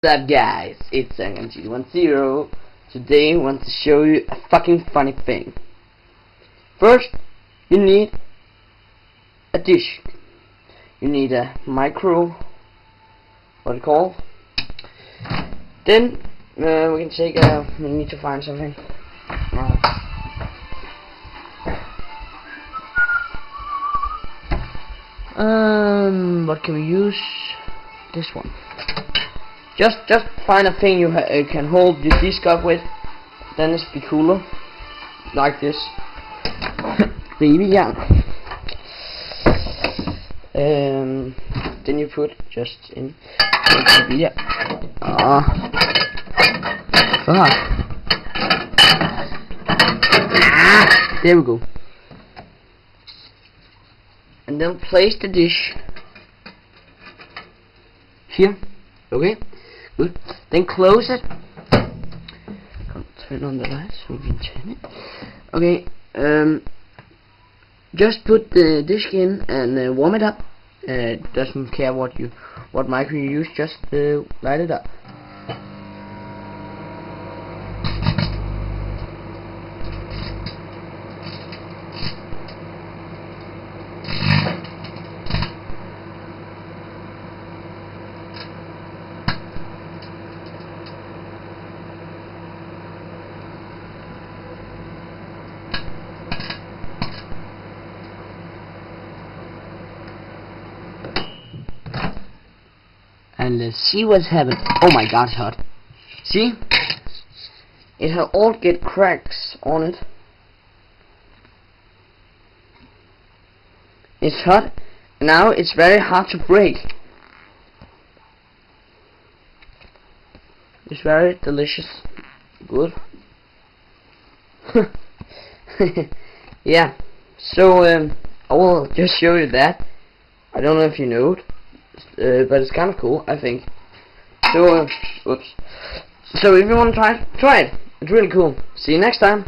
What's up guys, it's SangMG10. Today I want to show you a fucking funny thing. First, you need a dish. You need a micro, what it called. Then we can take we need to find something. What can we use? This one. Just find a thing you can hold the disc up with. Then it's be cooler, like this. Baby, yeah. Then you put just in. Yeah. Fuck. There we go. And then place the dish here. Okay. Good. Then close it. Turn on the light so we can turn it. Okay. Just put the dish in and warm it up. Doesn't care what micro you use. Just light it up. And let's see what's happened. Oh my god, it's hot. See? It has all get cracks on it. It's hot. Now it's very hard to break. It's very delicious. Good. Yeah. So I will just show you that. I don't know if you know it. But it's kind of cool, I think. So, whoops. So if you want to try it, it's really cool. See you next time.